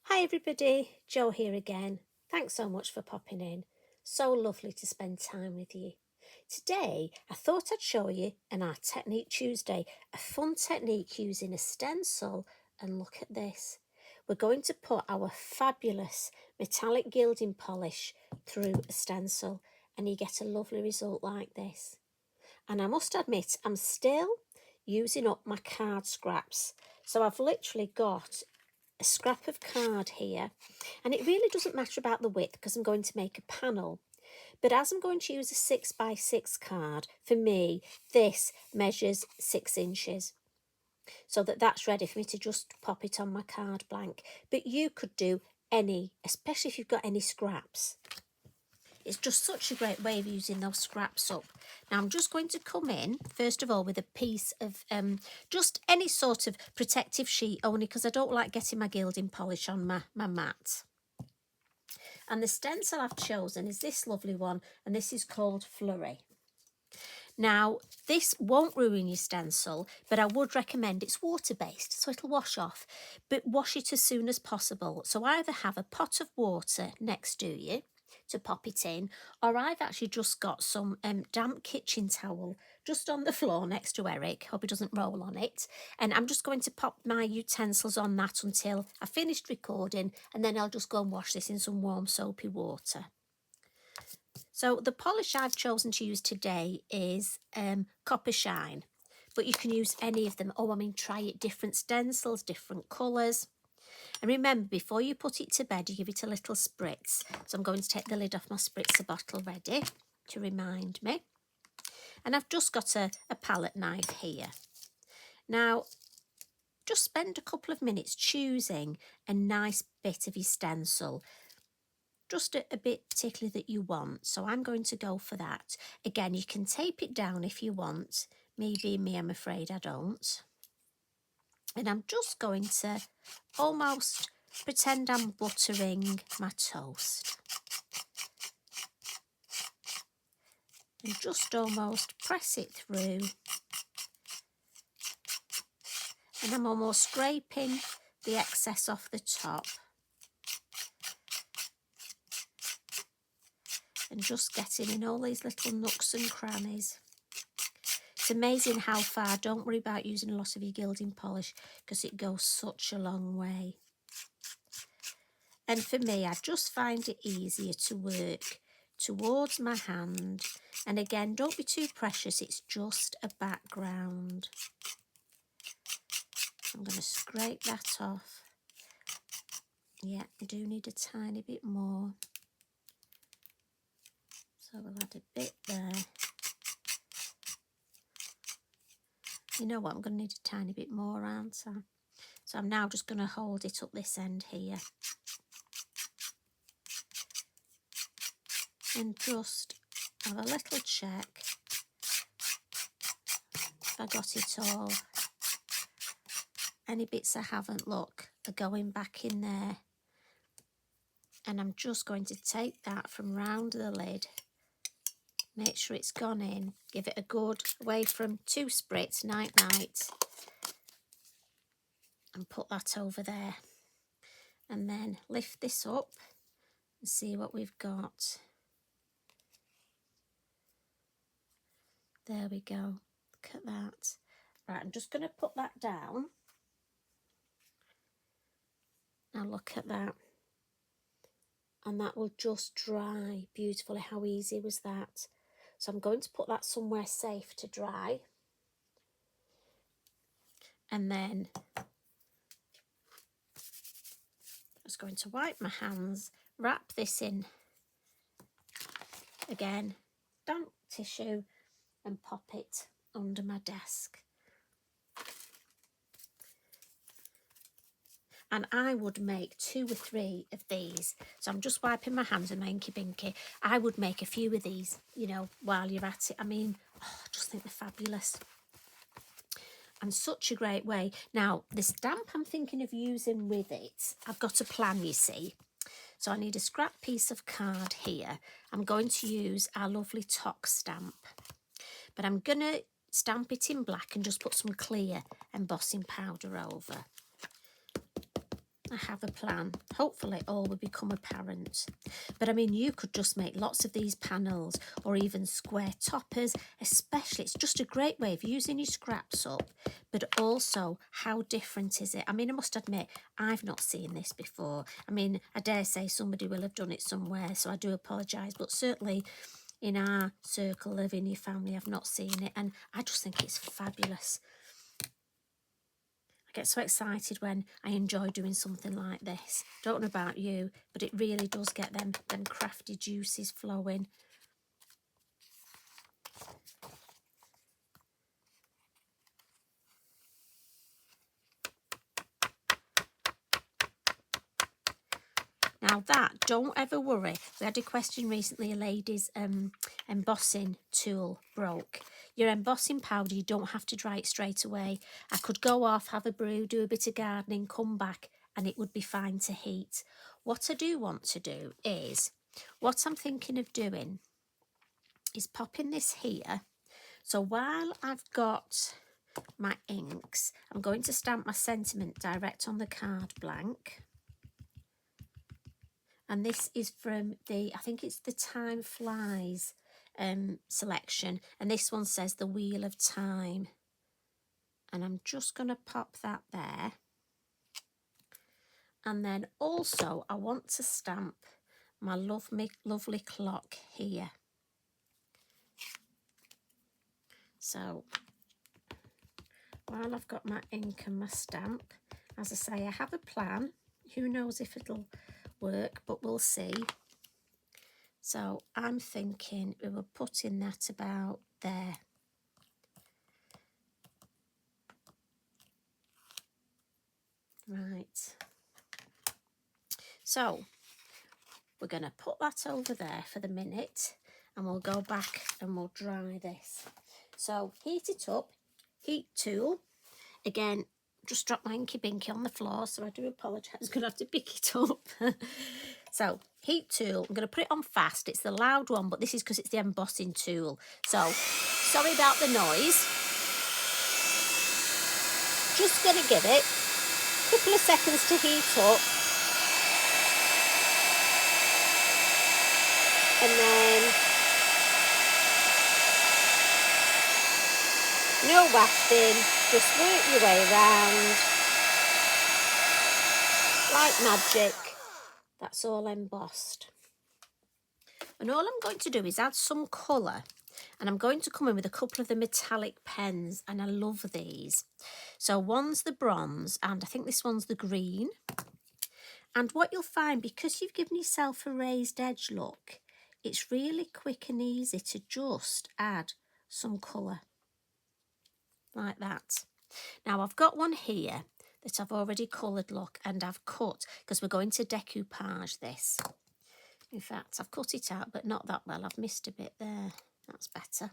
Hi everybody, Jo here again. Thanks so much for popping in. So lovely to spend time with you. Today I thought I'd show you in our Technique Tuesday a fun technique using a stencil, and look at this. We're going to put our fabulous metallic gilding polish through a stencil and you get a lovely result like this. And I must admit I'm still using up my card scraps. So I've literally got a scrap of card here, and it really doesn't matter about the width because I'm going to make a panel, but as I'm going to use a 6x6 card, for me this measures 6 inches, so that's ready for me to just pop it on my card blank. But you could do any, especially if you've got any scraps. It's just such a great way of using those scraps up. Now I'm just going to come in, first of all, with a piece of just any sort of protective sheet, only because I don't like getting my gilding polish on my mat. And the stencil I've chosen is this lovely one, and this is called Flurry. Now, this won't ruin your stencil, but I would recommend it's water-based, so it'll wash off. But wash it as soon as possible. So either have a pot of water next to you to pop it in, or I've actually just got some damp kitchen towel just on the floor next to Eric. Hope he doesn't roll on it. And I'm just going to pop my utensils on that until I've finished recording, and then I'll just go and wash this in some warm soapy water. So the polish I've chosen to use today is Copper Shine, but you can use any of them. Try it, different stencils, different colours. And remember, before you put it to bed, you give it a little spritz. So I'm going to take the lid off my spritzer bottle ready to remind me. And I've just got a palette knife here. Now, just spend a couple of minutes choosing a nice bit of your stencil. Just a bit particularly that you want. So I'm going to go for that. Again, you can tape it down if you want. Me being me, I'm afraid I don't. And I'm just going to almost pretend I'm buttering my toast. And just almost press it through. And I'm almost scraping the excess off the top. And just getting in all these little nooks and crannies. It's amazing how far. Don't worry about using a lot of your gilding polish because it goes such a long way. And for me, I just find it easier to work towards my hand. And again, don't be too precious. It's just a background. I'm going to scrape that off. Yeah, I do need a tiny bit more. So we'll add a bit there. You know what, I'm going to need a tiny bit more, aren't I? So I'm now just going to hold it up this end here. And just have a little check if I got it all. Any bits I haven't, look, are going back in there. And I'm just going to take that from round the lid. Make sure it's gone in. Give it a good away from 2 spritz, night. And put that over there. And then lift this up and see what we've got. There we go. Look at that. Right, I'm just going to put that down. Now look at that. And that will just dry beautifully. How easy was that? So I'm going to put that somewhere safe to dry. And then I'm just going to wipe my hands, wrap this in again, damp tissue, and pop it under my desk. And I would make 2 or 3 of these. So I'm just wiping my hands with my Inky Binky. I would make a few of these, you know, while you're at it. I just think they're fabulous. And such a great way. Now, the stamp I'm thinking of using with it, I've got a plan, you see. So I need a scrap piece of card here. I'm going to use our lovely Tock stamp. But I'm going to stamp it in black and just put some clear embossing powder over. I have a plan. Hopefully all will become apparent. But I mean, you could just make lots of these panels or even square toppers, especially. It's just a great way of using your scraps up. But also, how different is it? I mean, I must admit, I've not seen this before. I mean, I dare say somebody will have done it somewhere, so I do apologise. But certainly in our circle, Lavinia family, I've not seen it. And I just think it's fabulous. I get so excited when I enjoy doing something like this. Don't know about you, but it really does get them crafty juices flowing. Now that, don't ever worry. We had a question recently, a lady's embossing tool broke. Your embossing powder, you don't have to dry it straight away. I could go off, have a brew, do a bit of gardening, come back, and it would be fine to heat. What I do want to do is, what I'm thinking of doing is popping this here. So while I've got my inks, I'm going to stamp my sentiment direct on the card blank. And this is from the, I think it's the Time Flies selection. And this one says the Wheel of Time. And I'm just going to pop that there. And then also I want to stamp my lovely clock here. So while I've got my ink and my stamp, as I say, I have a plan. Who knows if it'll work, but we'll see. So I'm thinking we were putting that about there. Right. So we're going to put that over there for the minute and we'll go back and we'll dry this. So heat it up, heat tool. Again, just dropped my inky binky on the floor, so I do apologise. I'm going to have to pick it up. So heat tool, I'm going to put it on fast. It's the loud one, but this is because it's the embossing tool. So sorry about the noise. Just going to give it a couple of seconds to heat up. And then no wafting, just work your way around like magic. That's all embossed. And all I'm going to do is add some colour, and I'm going to come in with a couple of the metallic pens, and I love these. So one's the bronze and I think this one's the green. And what you'll find, because you've given yourself a raised edge look, it's really quick and easy to just add some colour like that. Now I've got one here that I've already coloured, look, and I've cut because we're going to decoupage this. In fact, I've cut it out, but not that well. I've missed a bit there. That's better.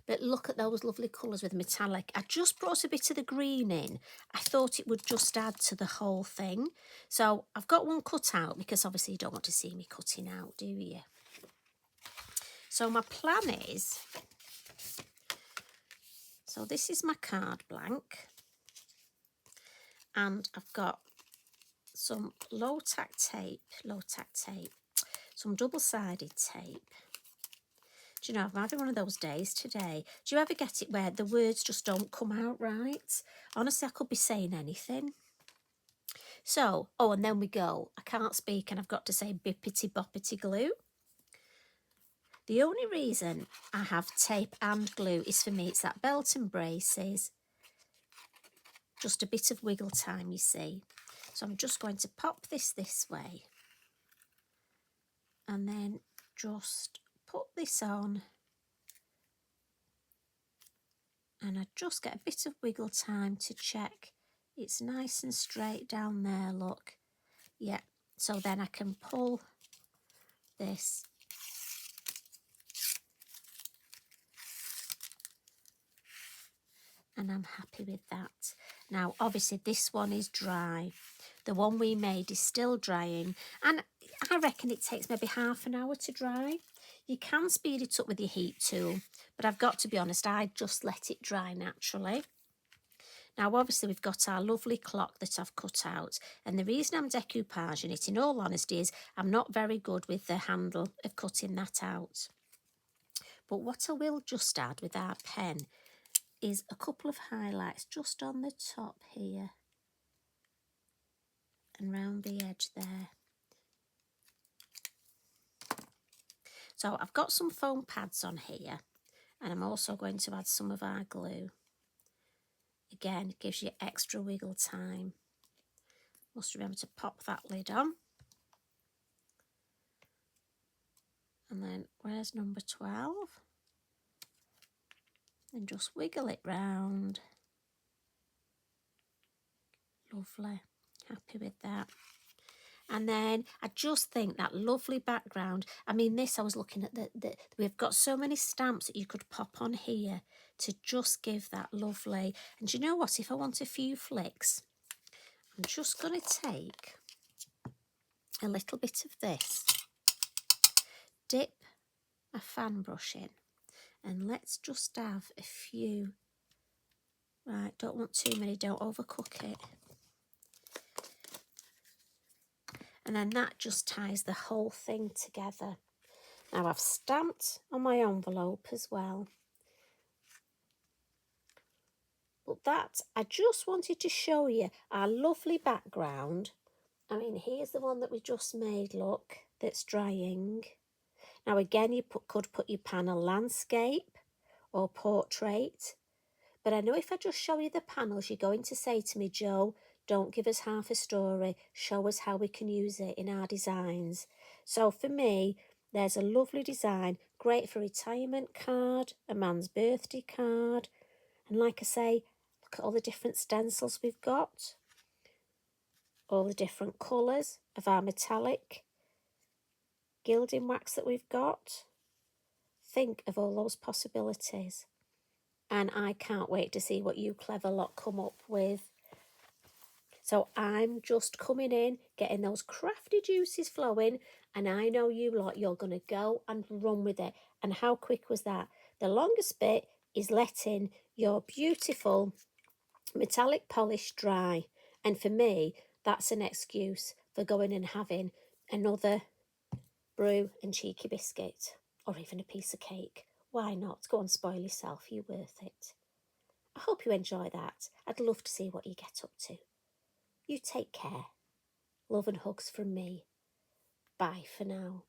But look at those lovely colours with metallic. I just brought a bit of the green in. I thought it would just add to the whole thing. So I've got one cut out because obviously you don't want to see me cutting out, do you? So my plan is, so this is my card blank. And I've got some low-tack tape, some double-sided tape. Do you know, I'm having one of those days today. Do you ever get it where the words just don't come out right? Honestly, I could be saying anything. So, oh, and then we go. I can't speak and I've got to say bippity boppity glue. The only reason I have tape and glue is for me, it's that belt and braces. Just a bit of wiggle time, you see. So I'm just going to pop this way. And then just put this on. And I just get a bit of wiggle time to check it's nice and straight down there, look. Yeah, so then I can pull this. And I'm happy with that. Now, obviously, this one is dry. The one we made is still drying. And I reckon it takes maybe half an hour to dry. You can speed it up with your heat tool. But I've got to be honest, I just let it dry naturally. Now obviously we've got our lovely clock that I've cut out, and the reason I'm decoupaging it, in all honesty, is I'm not very good with the handle of cutting that out. But what I will just add with our pen is a couple of highlights just on the top here and round the edge there. So I've got some foam pads on here, and I'm also going to add some of our glue. Again, it gives you extra wiggle time. Must remember to pop that lid on. And then where's number 12? And just wiggle it round. Lovely, happy with that. And then I just think that lovely background, I mean this, I was looking at we've got so many stamps that you could pop on here to just give that lovely. And do you know what, if I want a few flicks, I'm just going to take a little bit of this, dip a fan brush in, and let's just have a few. Right, don't want too many, don't overcook it. And then that just ties the whole thing together. Now I've stamped on my envelope as well. But that, I just wanted to show you our lovely background. I mean, here's the one that we just made, look, that's drying. Now again, you could put your panel landscape or portrait. But I know if I just show you the panels, you're going to say to me, Jo, don't give us half a story. Show us how we can use it in our designs. So for me, there's a lovely design, great for a retirement card, a man's birthday card. And like I say, look at all the different stencils we've got. All the different colours of our metallic gilding wax that we've got. Think of all those possibilities. And I can't wait to see what you clever lot come up with. So I'm just coming in, getting those crafty juices flowing, and I know you lot, you're going to go and run with it. And how quick was that? The longest bit is letting your beautiful metallic polish dry. And for me, that's an excuse for going and having another brew and cheeky biscuit, or even a piece of cake. Why not? Go and spoil yourself, you're worth it. I hope you enjoy that. I'd love to see what you get up to. You take care. Love and hugs from me. Bye for now.